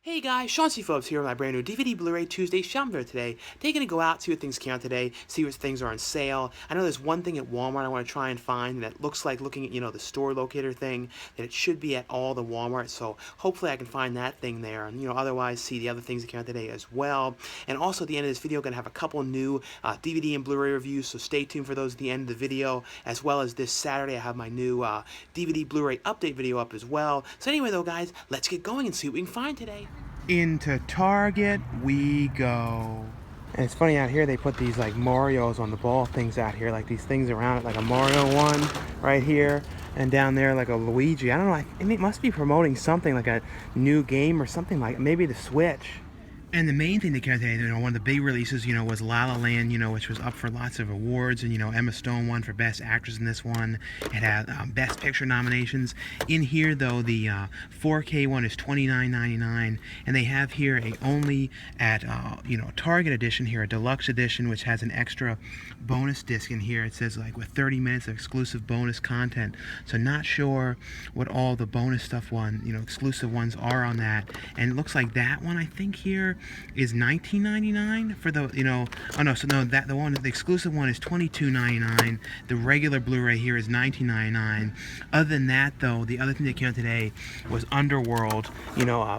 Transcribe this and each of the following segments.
Hey guys, Sean C. Phillips here with my brand new DVD Blu-ray Tuesday shopping video today. Taking to go out, see what things came out today, see what things are on sale. I know there's one thing at Walmart I want to try and find that looks like looking at, the store locator thing, that it should be at all the Walmart, so hopefully I can find that thing there, and otherwise see the other things that came out today as well. And also at the end of this video, going to have a couple new DVD and Blu-ray reviews, so stay tuned for those at the end of the video, as well as this Saturday I have my new DVD Blu-ray update video up as well. So anyway though guys, let's get going and see what we can find today. Into Target we go. And it's funny, out here they put these like Marios on the ball things out here, like these things around it, like a Mario one right here, and down there like a Luigi. I don't know, it must be promoting something like a new game or something, like maybe the Switch. And the main thing that came out today, one of the big releases, was La La Land, which was up for lots of awards, and Emma Stone won for Best Actress in this one. It had Best Picture nominations. In here, though, the 4K one is $29.99, and they have here a only at Target edition here, a deluxe edition, which has an extra bonus disc in here. It says like with 30 minutes of exclusive bonus content. So not sure what all the bonus stuff exclusive ones are on that. And it looks like that one, I think here, is $19.99 for the the exclusive one is $22.99. The regular Blu-ray here is $19.99. Other than that, though, the other thing that came out today was Underworld,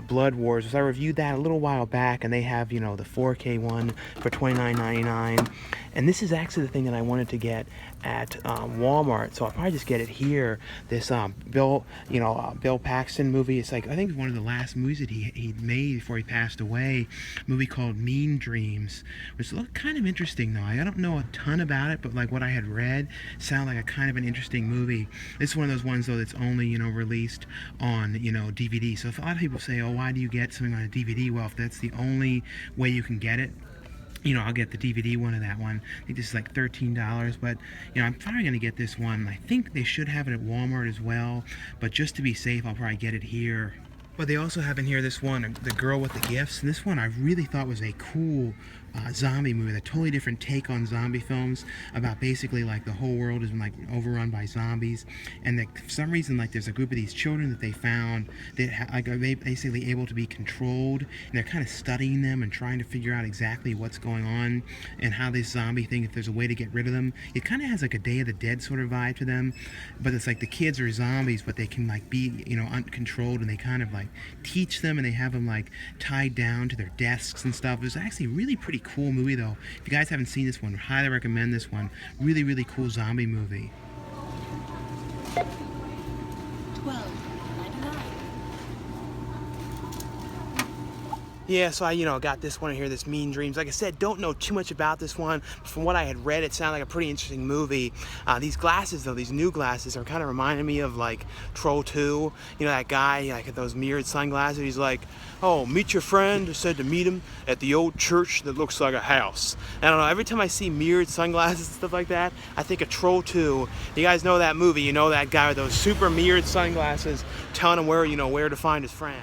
Blood Wars. So I reviewed that a little while back, and they have the 4K one for $29.99. And this is actually the thing that I wanted to get at Walmart, so I'll probably just get it here. This Bill Paxton movie. It's like, I think one of the last movies that he made before he passed away. A movie called Mean Dreams, which looked kind of interesting though. I don't know a ton about it, but like what I had read sounded like a kind of an interesting movie. This is one of those ones though that's only released on DVD. So if a lot of people say, oh, why do you get something on a DVD? Well, if that's the only way you can get it, I'll get the DVD one of that one. I think this is like $13, but I'm probably going to get this one. I think they should have it at Walmart as well, but just to be safe, I'll probably get it here. But they also have in here this one, The Girl with the Gifts, and this one I really thought was a cool zombie movie, a totally different take on zombie films, about basically like the whole world is like overrun by zombies, and that for some reason like there's a group of these children that they found that are basically able to be controlled, and they're kind of studying them and trying to figure out exactly what's going on and how this zombie thing, if there's a way to get rid of them. It kind of has like a Day of the Dead sort of vibe to them, but it's like the kids are zombies, but they can like be uncontrolled, and they kind of like teach them, and they have them like tied down to their desks and stuff. It was actually really pretty cool movie though. If you guys haven't seen this one, highly recommend this one. Really, really cool zombie movie. Yeah, so I, got this one here, this Mean Dreams. Like I said, don't know too much about this one. From what I had read, it sounded like a pretty interesting movie. These glasses, though, these new glasses, are kind of reminding me of, like, Troll 2. That guy, like, those mirrored sunglasses. He's like, oh, meet your friend. I said to meet him at the old church that looks like a house. I don't know, every time I see mirrored sunglasses and stuff like that, I think of Troll 2. You guys know that movie. You know that guy with those super mirrored sunglasses telling him where to find his friend.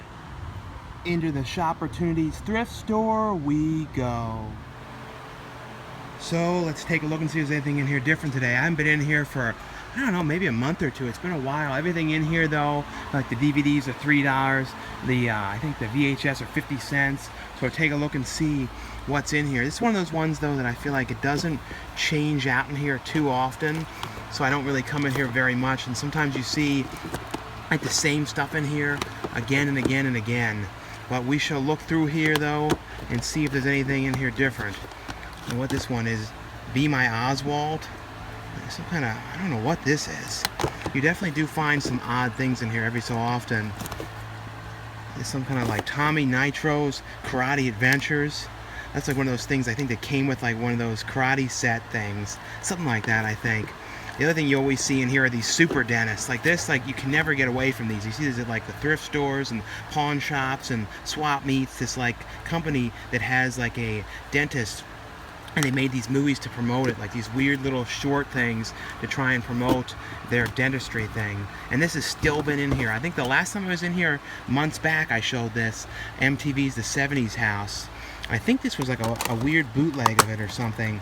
Into the Shopportunities thrift store we go. So let's take a look and see if there's anything in here different today. I haven't been in here for, I don't know, maybe a month or two. It's been a while. Everything in here though, like the DVDs are $3. I think the VHS are 50 cents. So take a look and see what's in here. This is one of those ones though that I feel like it doesn't change out in here too often. So I don't really come in here very much. And sometimes you see like the same stuff in here again and again and again. But we shall look through here though and see if there's anything in here different. And what this one is, Be My Oswald. Some kind of, I don't know what this is. You definitely do find some odd things in here every so often. There's some kind of like Tommy Nitro's Karate Adventures. That's like one of those things I think that came with like one of those karate set things. Something like that, I think. The other thing you always see in here are these super dentists. Like this, like you can never get away from these. You see these at like the thrift stores and pawn shops and swap meets. This like company that has like a dentist, and they made these movies to promote it, like these weird little short things to try and promote their dentistry thing. And this has still been in here. I think the last time I was in here, months back, I showed this, MTV's The 70s House. I think this was like a weird bootleg of it or something.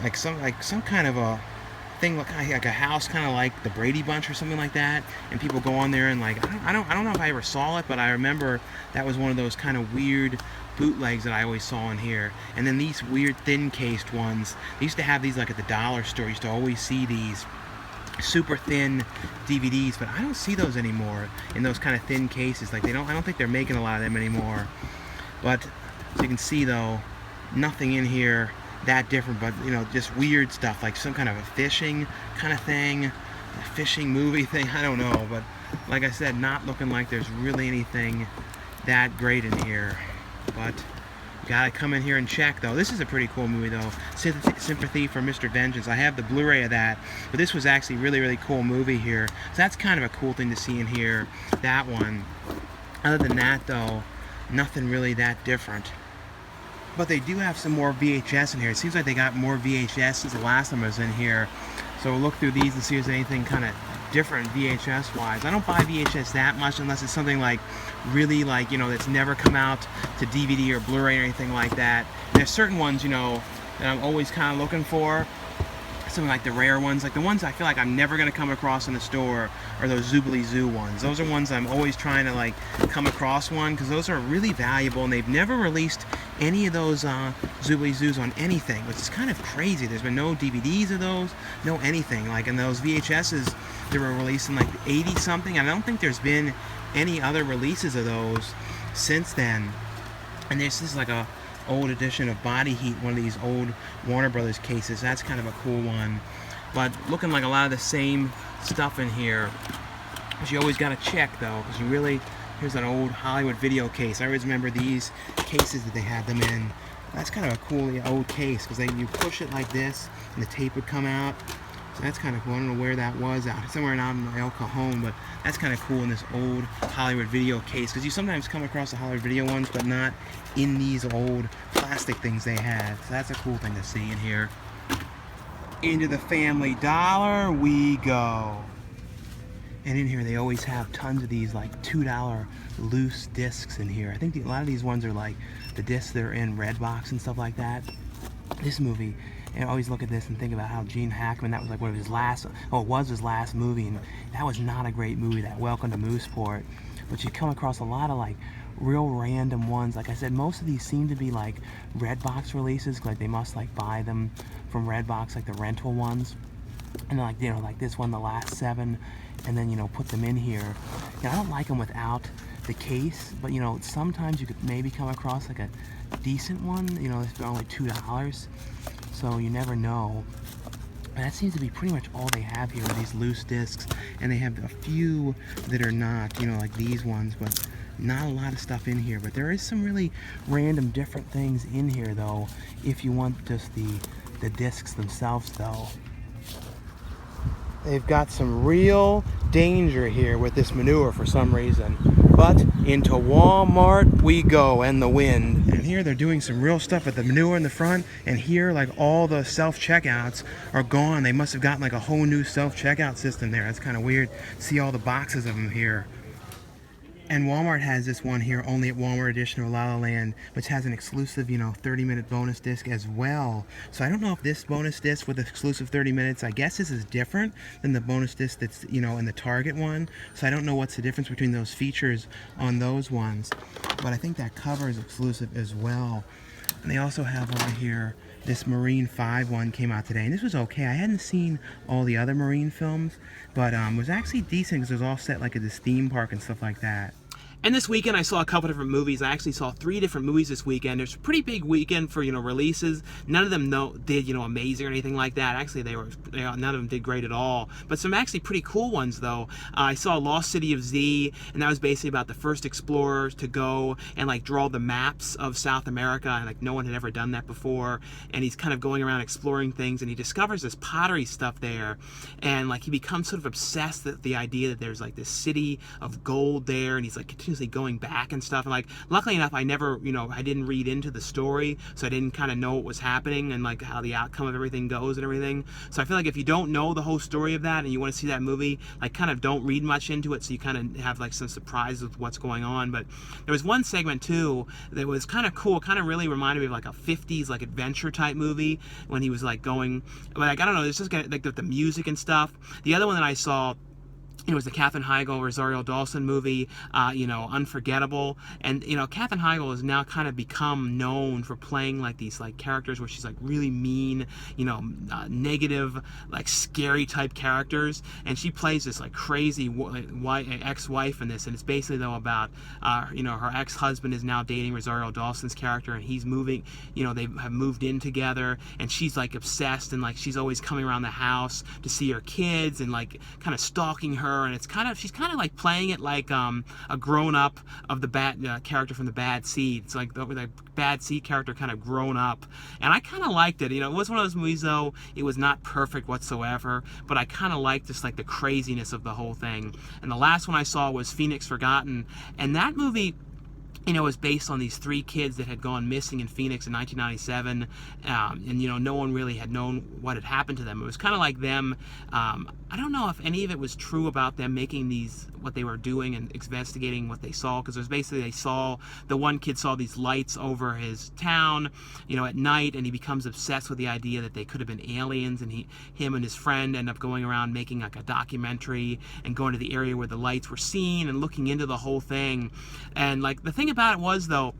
Like some kind of a thing like a house kind of like the Brady Bunch or something like that, and people go on there and like I don't know if I ever saw it, but I remember that was one of those kind of weird bootlegs that I always saw in here. And then these weird thin cased ones, they used to have these like at the dollar store. You used to always see these super thin DVDs, but I don't see those anymore in those kind of thin cases. Like I don't think they're making a lot of them anymore. But as you can see though, nothing in here that different, but you know, just weird stuff like some kind of a fishing kind of thing, a fishing movie thing, I don't know. But like I said, not looking like there's really anything that great in here. But gotta come in here and check though. This is a pretty cool movie though, Sympathy for Mr. Vengeance. I have the Blu-ray of that, but this was actually really cool movie here, so that's kind of a cool thing to see in here, that one. Other than that though, nothing really that different. But they do have some more VHS in here. It seems like they got more VHS since the last time I was in here. So we'll look through these and see if there's anything kind of different VHS wise. I don't buy VHS that much unless it's something like really like, you know, that's never come out to DVD or Blu-ray or anything like that. And there's certain ones, you know, that I'm always kind of looking for. Something like the rare ones, like the ones I feel like I'm never going to come across in the store are those Zoobly Zoo ones. Those are ones I'm always trying to like come across one, because those are really valuable, and they've never released any of those Zoobly Zoos on anything, which is kind of crazy. There's been no DVDs of those, no anything. Like in those VHSs, they were released in like 80 something. I don't think there's been any other releases of those since then. And this is like a old edition of Body Heat, one of these old Warner Brothers cases. That's kind of a cool one, but looking like a lot of the same stuff in here, which you always got to check though, because you really, here's an old Hollywood video case. I always remember these cases that they had them in. That's kind of a cool old case, because you push it like this and the tape would come out. So that's kind of cool. I don't know where that was out, somewhere out in El Cajon, but that's kind of cool in this old Hollywood video case, because you sometimes come across the Hollywood video ones, but not in these old plastic things they had. So that's a cool thing to see in here. Into the Family Dollar we go. And in here they always have tons of these like $2 loose discs in here. I think a lot of these ones are like the discs that are in Redbox and stuff like that. This movie, and I always look at this and think about how Gene Hackman, that was like one of his last, oh, it was his last movie, and that was not a great movie, that Welcome to Mooseport. But you come across a lot of like real random ones. Like I said, most of these seem to be like Redbox releases, like they must like buy them from Redbox, like the rental ones. And like, you know, like this one, The Last Seven, and then, you know, put them in here. You know, I don't like them without the case, but you know, sometimes you could maybe come across like a decent one, you know, it's only $2, so you never know. And that seems to be pretty much all they have here, these loose discs, and they have a few that are not, you know, like these ones, but not a lot of stuff in here. But there is some really random different things in here though, if you want just the discs themselves though. They've got some real danger here with this manure for some reason. But into Walmart we go, and the wind. And here they're doing some real stuff with the manure in the front, and here like all the self-checkouts are gone. They must have gotten like a whole new self-checkout system there. That's kind of weird. See all the boxes of them here. And Walmart has this one here only at Walmart Edition or La La Land, which has an exclusive, you know, 30-minute bonus disc as well. So I don't know if this bonus disc with exclusive 30 minutes, I guess this is different than the bonus disc that's, you know, in the Target one. So I don't know what's the difference between those features on those ones. But I think that cover is exclusive as well. And they also have over here, this Marine 5 one came out today, and this was okay. I hadn't seen all the other Marine films, but it was actually decent because it was all set like at this theme park and stuff like that. And this weekend I saw a couple different movies. I actually saw 3 different movies this weekend. There's a pretty big weekend for, you know, releases. None of them did, you know, amazing or anything like that. Actually, none of them did great at all. But some actually pretty cool ones though. I saw Lost City of Z, and that was basically about the first explorers to go and like draw the maps of South America, and like no one had ever done that before. And he's kind of going around exploring things, and he discovers this pottery stuff there, and like he becomes sort of obsessed with the idea that there's like this city of gold there, and he's like continuing continuously going back and stuff. And like, luckily enough, I never, I didn't read into the story, so I didn't kind of know what was happening and like how the outcome of everything goes and everything. So I feel like if you don't know the whole story of that and you want to see that movie, like kind of don't read much into it, so you kind of have like some surprise with what's going on. But there was one segment too that was kind of cool, kind of really reminded me of like a 50s like adventure type movie when he was like going, like, I don't know, it's just like the music and stuff. The other one that I saw, it was the Katherine Heigl, Rosario Dawson movie, Unforgettable. And, Katherine Heigl has now kind of become known for playing like these like characters where she's like really mean, negative, like scary type characters. And she plays this like crazy ex-wife in this. And it's basically though about, her ex-husband is now dating Rosario Dawson's character, and he's moving, they have moved in together, and she's like obsessed, and like she's always coming around the house to see her kids and like kind of stalking her. And it's she's kind of like playing it like a grown-up of the bad character from the Bad Seed. It's like the Bad Seed character kind of grown up, and I kind of liked it. It was one of those movies though, it was not perfect whatsoever, but I kind of liked just like the craziness of the whole thing. And the last one I saw was Phoenix Forgotten, and that movie, it was based on these 3 kids that had gone missing in Phoenix in 1997, and no one really had known what had happened to them. It was kind of like them, I don't know if any of it was true about them making what they were doing and investigating what they saw, because it was basically the one kid saw these lights over his town, at night, and he becomes obsessed with the idea that they could have been aliens, and him and his friend end up going around making like a documentary and going to the area where the lights were seen and looking into the whole thing. And like the thing about it was though,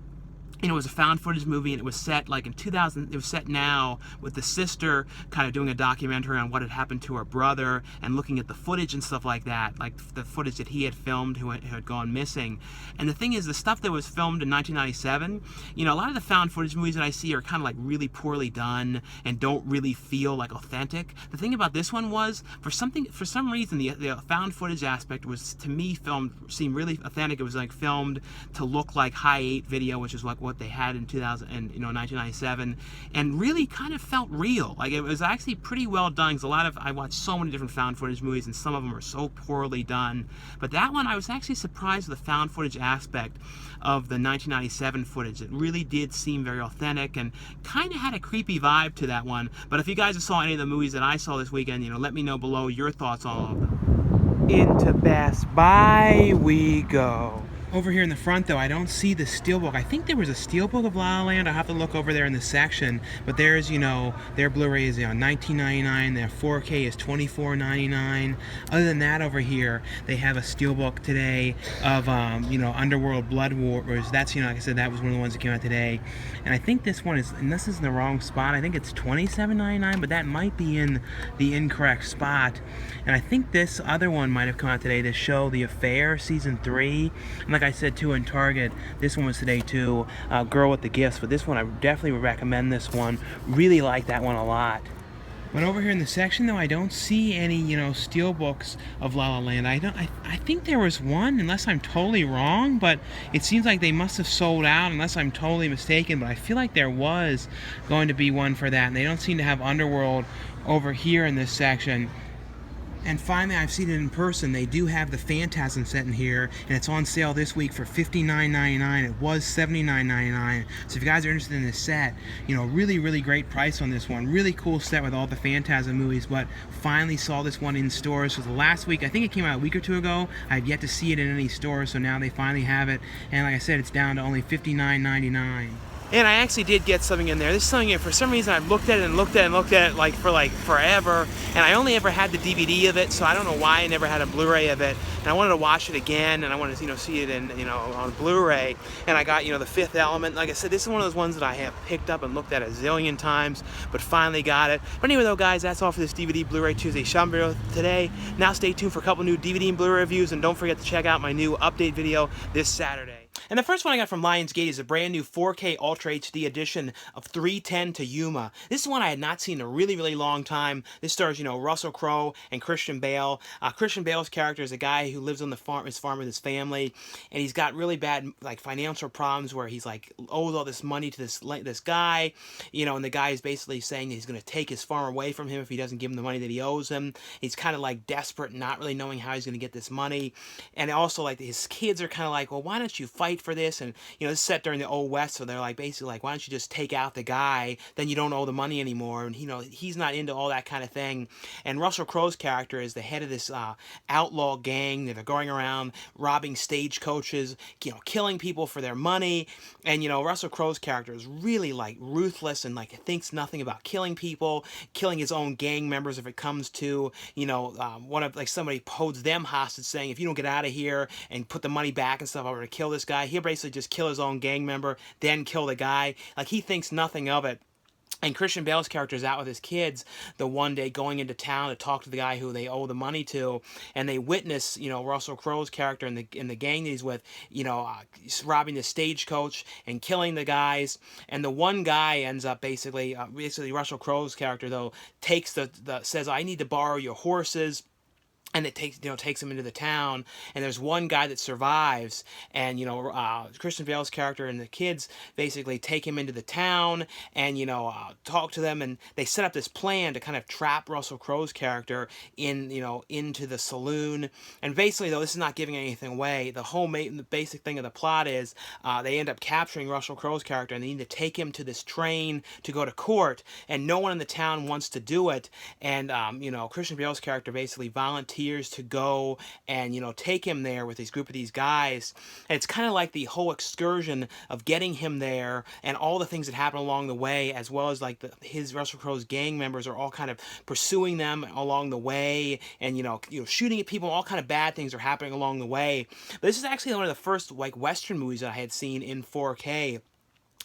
it was a found footage movie, and it was set like in 2000. It was set now with the sister kind of doing a documentary on what had happened to her brother and looking at the footage and stuff like that, like the footage that he had filmed who had gone missing. And the thing is, the stuff that was filmed in 1997, a lot of the found footage movies that I see are kind of like really poorly done and don't really feel like authentic. The thing about this one was, for some reason, the found footage aspect was, to me, seemed really authentic. It was like filmed to look like high 8 video, which is like what they had in 1997, and really kind of felt real. Like, it was actually pretty well done, because I watched so many different found footage movies, and some of them are so poorly done. But that one, I was actually surprised with the found footage aspect of the 1997 footage. It really did seem very authentic and kind of had a creepy vibe to that one. But if you guys saw any of the movies that I saw this weekend, let me know below your thoughts on all of them. Into Best Buy we go. Over here in the front, though, I don't see the Steelbook. I think there was a Steelbook of La La Land. I'll have to look over there in the section. But there's, their Blu-ray is $19.99. Their 4K is $24.99. Other than that, over here, they have a Steelbook today of, Underworld Blood Wars. That's, like I said, that was one of the ones that came out today. And I think this one is, and this is in the wrong spot, I think it's $27.99, but that might be in the incorrect spot. And I think this other one might have come out today, this show, The Affair, Season 3. And like I said too, in Target, this one was today too, Girl with the Gifts. But this one, I definitely would recommend this one. Really like that one a lot. But over here in the section, though, I don't see any, Steelbooks of La La Land. I think there was one, unless I'm totally wrong, but it seems like they must have sold out, unless I'm totally mistaken. But I feel like there was going to be one for that, and they don't seem to have Underworld over here in this section. And finally, I've seen it in person. They do have the Phantasm set in here, and it's on sale this week for $59.99. It was $79.99. So if you guys are interested in this set, really, really great price on this one. Really cool set with all the Phantasm movies, but finally saw this one in stores. So the last week, I think it came out a week or two ago. I've yet to see it in any stores, so now they finally have it. And like I said, it's down to only $59.99. And I actually did get something in there. This is something, for some reason, I've looked at it and looked at it and looked at it for forever. And I only ever had the DVD of it, so I don't know why I never had a Blu-ray of it. And I wanted to watch it again, and I wanted to, see it in, on Blu-ray. And I got, The Fifth Element. Like I said, this is one of those ones that I have picked up and looked at a zillion times, but finally got it. But anyway, though, guys, that's all for this DVD Blu-ray Tuesday shopping video today. Now stay tuned for a couple new DVD and Blu-ray reviews, and don't forget to check out my new update video this Saturday. And the first one I got from Lionsgate is a brand new 4K Ultra HD edition of 310 to Yuma. This is one I had not seen in a really, really long time. This stars, Russell Crowe and Christian Bale. Christian Bale's character is a guy who lives on his farm with his family, and he's got really bad like financial problems where he's like owes all this money to this guy, and the guy is basically saying that he's going to take his farm away from him if he doesn't give him the money that he owes him. He's kind of like desperate, and not really knowing how he's going to get this money, and also like his kids are kind of like, well, why don't you fight for this? And this is set during the Old West, so they're like basically like, why don't you just take out the guy, then you don't owe the money anymore. And he's not into all that kind of thing. And Russell Crowe's character is the head of this outlaw gang that are going around robbing stagecoaches, killing people for their money. And Russell Crowe's character is really like ruthless and like thinks nothing about killing people, killing his own gang members if it comes to one of like somebody holds them hostage, saying if you don't get out of here and put the money back and stuff, I'm gonna kill this guy. He'll basically just kill his own gang member, then kill the guy. Like, he thinks nothing of it. And Christian Bale's character is out with his kids the one day going into town to talk to the guy who they owe the money to, and they witness, Russell Crowe's character and the gang that he's with, robbing the stagecoach and killing the guys. And the one guy ends up basically Russell Crowe's character though takes says, I need to borrow your horses. And it takes him into the town, and there's one guy that survives, and Christian Bale's character and the kids basically take him into the town and talk to them, and they set up this plan to kind of trap Russell Crowe's character into the saloon. And basically, though, this is not giving anything away. The basic thing of the plot is they end up capturing Russell Crowe's character, and they need to take him to this train to go to court, and no one in the town wants to do it. And Christian Bale's character basically volunteers to go and take him there with this group of these guys. And it's kind of like the whole excursion of getting him there and all the things that happen along the way, as well as like his Russell Crowe's gang members are all kind of pursuing them along the way, and shooting at people. All kind of bad things are happening along the way. But this is actually one of the first like Western movies that I had seen in 4K.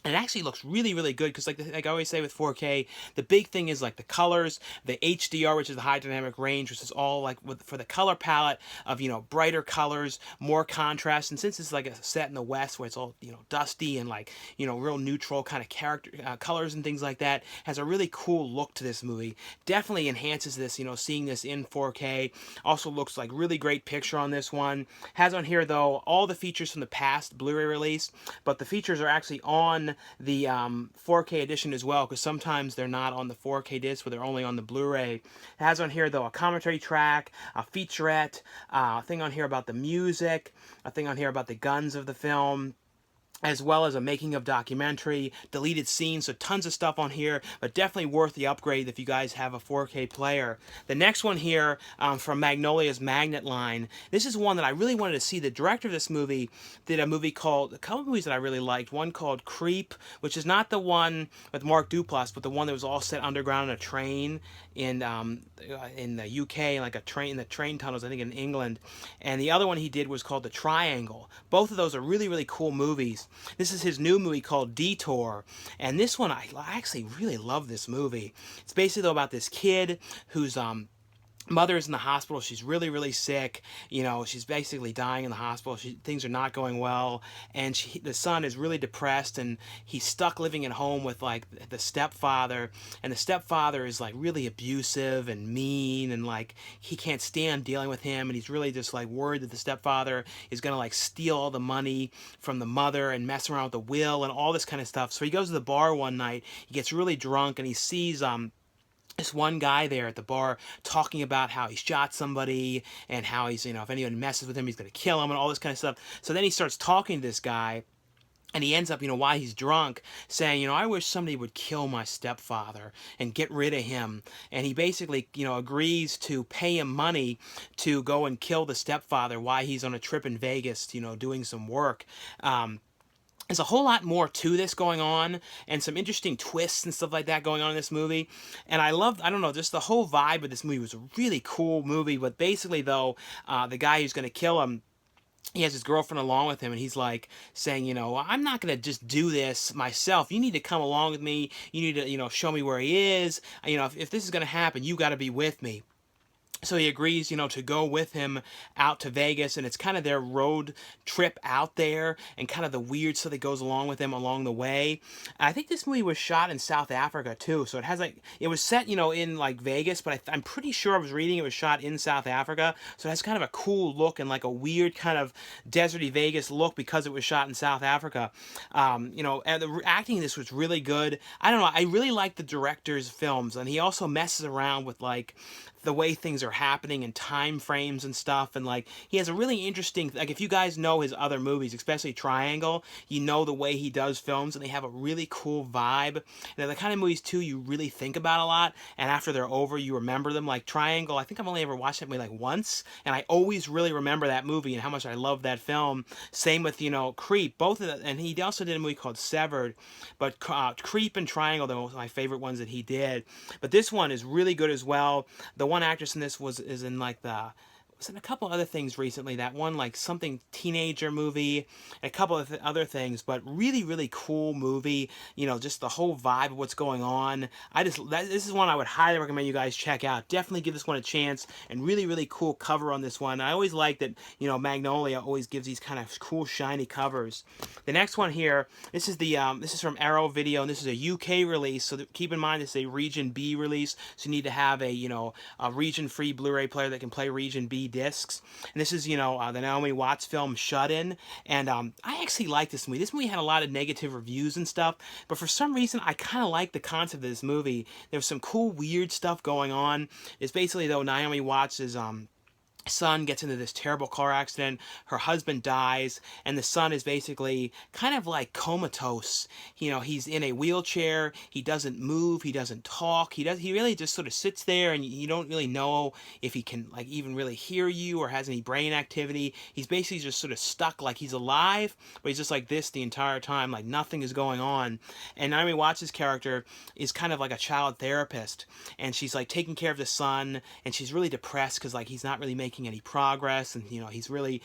And it actually looks really, really good, because like I always say with 4K, the big thing is like the colors, the HDR, which is the high dynamic range, which is all like for the color palette of brighter colors, more contrast. And since it's like a set in the West where it's all dusty and like real neutral kind of character colors and things like that, has a really cool look to this movie. Definitely enhances this. Seeing this in 4K also looks like really great picture on this one. Has on here though all the features from the past Blu-ray release, but the features are actually on the 4K edition as well, because sometimes they're not on the 4K disc, but they're only on the Blu-ray. It has on here though a commentary track, a featurette, a thing on here about the music, a thing on here about the guns of the film, as well as a making of documentary, deleted scenes, so tons of stuff on here, but definitely worth the upgrade if you guys have a 4K player. The next one here from Magnolia's Magnet line. This is one that I really wanted to see. The director of this movie did a couple of movies that I really liked. One called Creep, which is not the one with Mark Duplass, but the one that was all set underground on a train in the UK, like in the train tunnels, I think in England. And the other one he did was called The Triangle. Both of those are really, really cool movies. This is his new movie called Detour, and this one, I actually really love this movie. It's basically about this kid whose mother is in the hospital. She's really, really sick. She's basically dying in the hospital. Things are not going well, and the son is really depressed, and he's stuck living at home with like the stepfather, and the stepfather is like really abusive and mean, and like he can't stand dealing with him, and he's really just like worried that the stepfather is gonna like steal all the money from the mother and mess around with the will and all this kind of stuff. So he goes to the bar one night. He gets really drunk, and he sees this one guy there at the bar talking about how he shot somebody and how he's, if anyone messes with him, he's going to kill him and all this kind of stuff. So then he starts talking to this guy, and he ends up, while he's drunk, saying, I wish somebody would kill my stepfather and get rid of him. And he basically, agrees to pay him money to go and kill the stepfather while he's on a trip in Vegas, doing some work. There's a whole lot more to this going on, and some interesting twists and stuff like that going on in this movie. And I don't know, just the whole vibe of this movie was a really cool movie. But basically, though, the guy who's going to kill him, he has his girlfriend along with him, and he's like saying, I'm not going to just do this myself. You need to come along with me. You need to, show me where he is. If this is going to happen, you got to be with me. So he agrees, to go with him out to Vegas, and it's kind of their road trip out there, and kind of the weird stuff that goes along with them along the way. I think this movie was shot in South Africa too, so it has it was set, in like Vegas, but I'm pretty sure I was reading it was shot in South Africa, so it has kind of a cool look and like a weird kind of deserty Vegas look because it was shot in South Africa. And the acting in this was really good. I don't know, I really like the director's films, and he also messes around with like the way things are happening and time frames and stuff, and like he has a really interesting, like, if you guys know his other movies, especially Triangle, you know the way he does films, and they have a really cool vibe, and they're the kind of movies too you really think about a lot, and after they're over you remember them. Like Triangle, I think I've only ever watched that movie like once, and I always really remember that movie and how much I love that film. Same with Creep, both of them. And he also did a movie called Severed, but Creep and Triangle, they're my favorite ones that he did. But this one is really good as well. The one actress in this is in like was in a couple other things recently. That one, like something teenager movie, and a couple of other things, but really, really cool movie. Just the whole vibe of what's going on. This is one I would highly recommend you guys check out. Definitely give this one a chance, and really, really cool cover on this one. I always like that, Magnolia always gives these kind of cool, shiny covers. The next one here, this is from Arrow Video, and this is a UK release, so keep in mind this is a Region B release, so you need to have a region-free Blu-ray player that can play Region B discs. And this is, the Naomi Watts film Shut In. And I actually like this movie. This movie had a lot of negative reviews and stuff, but for some reason, I kind of like the concept of this movie. There was some cool, weird stuff going on. It's basically, though, Naomi Watts is son gets into this terrible car accident, her husband dies, and the son is basically kind of like comatose. He's in a wheelchair, he doesn't move, he doesn't talk, he really just sort of sits there, and you don't really know if he can like even really hear you or has any brain activity. He's basically just sort of stuck, like he's alive, but he's just like this the entire time, like nothing is going on. And Naomi Watts' character is kind of like a child therapist, and she's like taking care of the son, and she's really depressed because like he's not really making any progress, and he's really,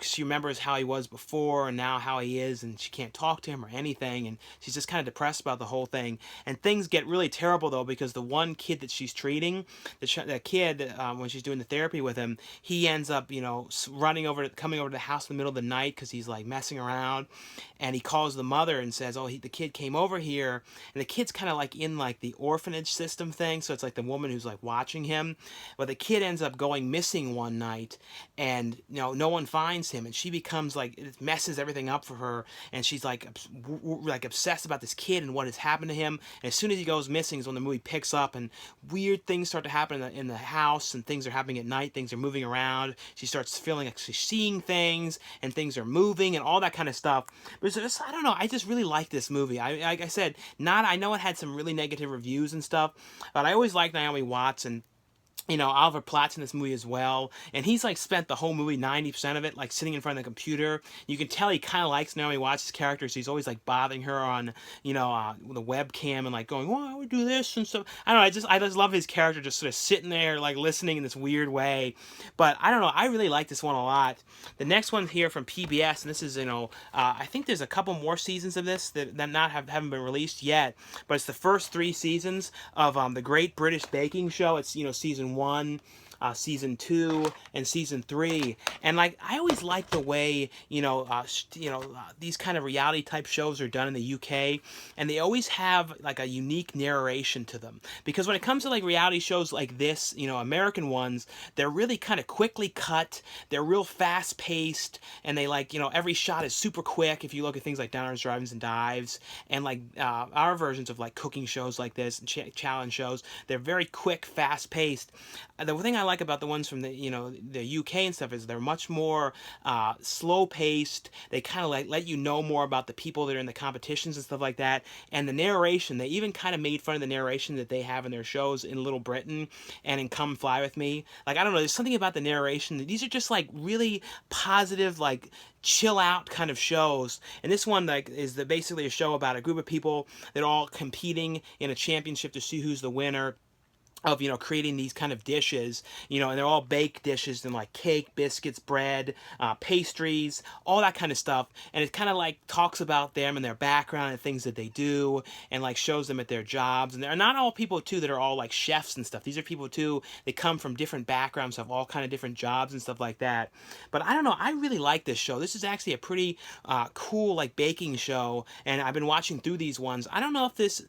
she remembers how he was before and now how he is, and she can't talk to him or anything, and she's just kind of depressed about the whole thing. And things get really terrible though, because the one kid that she's treating, that kid, when she's doing the therapy with him, he ends up coming over to the house in the middle of the night because he's like messing around, and he calls the mother and says, the kid came over here, and the kid's kind of like in like the orphanage system thing, so it's like the woman who's like watching him, but the kid ends up going missing one night, and no one finds him, and she becomes like, it messes everything up for her, and she's like obsessed about this kid and what has happened to him. And as soon as he goes missing is when the movie picks up, and weird things start to happen in the house, and things are happening at night, things are moving around, she starts feeling like she's seeing things, and things are moving and all that kind of stuff. But I don't know, I just really like this movie. Like I said, I know it had some really negative reviews and stuff, but I always liked Naomi Watts, and Oliver Platt's in this movie as well, and he's like spent the whole movie, 90% of it, like sitting in front of the computer. You can tell he kind of likes Naomi Watts' character, so he's always like bothering her on, the webcam, and like going, "Oh, I would do this," and stuff. I don't know, I just love his character just sort of sitting there, like listening in this weird way. But I don't know, I really like this one a lot. The next one's here from PBS, and this is, I think there's a couple more seasons of this that haven't been released yet, but it's the first 3 seasons of the Great British Baking Show. It's, season 1, season 2, and season 3. And like, I always like the way these kind of reality type shows are done in the UK, and they always have like a unique narration to them. Because when it comes to like reality shows like this, American ones, they're really kind of quickly cut. They're real fast paced, and they like every shot is super quick. If you look at things like Downers, Drive-ins, and Dives, and like our versions of like cooking shows like this and challenge shows, they're very quick, fast paced. The thing I like about the ones from the UK and stuff is they're much more slow paced. They kind of like let you know more about the people that are in the competitions and stuff like that. And the narration, they even kind of made fun of the narration that they have in their shows in Little Britain and in Come Fly With Me. Like, I don't know, there's something about the narration. These are just like really positive, like chill out kind of shows. And this one like is basically a show about a group of people that are all competing in a championship to see who's the winner. of, you know, creating these kind of dishes, you know, and they're all baked dishes and like cake, biscuits, bread, pastries, all that kind of stuff. And it kind of like talks about them and their background and things that they do, and like shows them at their jobs. And they're not all people too that are all like chefs and stuff. These are people too, they come from different backgrounds, have all kind of different jobs and stuff like that. But I don't know, I really like this show. This is actually a pretty cool like baking show, and I've been watching through these ones. I don't know if this,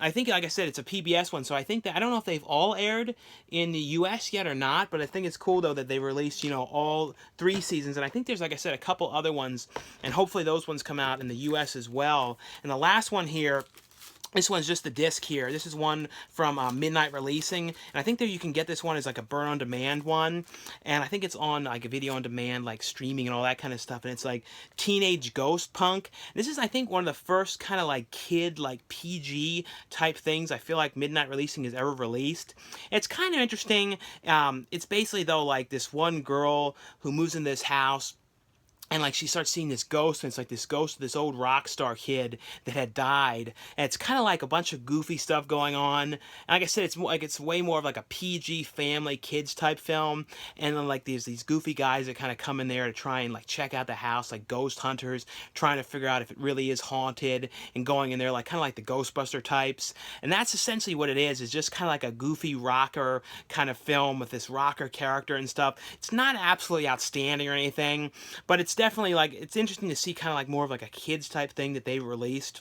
I think, like I said, it's a PBS one, so I think that, I don't know if they've all aired in the US yet or not, but I think it's cool, though, that they released, you know, all 3 seasons, and I think there's, like I said, a couple other ones, and hopefully those ones come out in the US as well. And the last one here, this one's just the disc here. This is one from Midnight Releasing, and I think that you can get this one as like a burn-on-demand one, and I think it's on like a video-on-demand, like streaming and all that kind of stuff, and it's like Teenage Ghost Punk. This is, I think, one of the first kind of like kid, like PG type things I feel like Midnight Releasing has ever released. It's kind of interesting. It's basically, though, like this one girl who moves in this house, and like she starts seeing this ghost, and it's like this ghost of this old rock star kid that had died, and it's kind of like a bunch of goofy stuff going on. And like I said, it's more, like it's way more of like a PG family kids type film, and then like these goofy guys that kind of come in there to try and like check out the house, like ghost hunters trying to figure out if it really is haunted, and going in there like kind of like the Ghostbuster types. And that's essentially what it is just kind of like a goofy rocker kind of film with this rocker character and stuff. It's not absolutely outstanding or anything, but it's definitely like, it's interesting to see kind of like more of like a kids type thing that they released.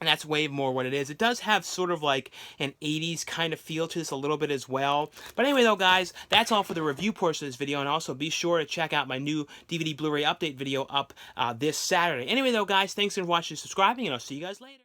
And that's way more what it is. It does have sort of like an 80s kind of feel to this a little bit as well. But anyway, though, guys, that's all for the review portion of this video. And also be sure to check out my new DVD Blu-ray update video up this Saturday. Anyway, though, guys, thanks for watching and subscribing, and I'll see you guys later.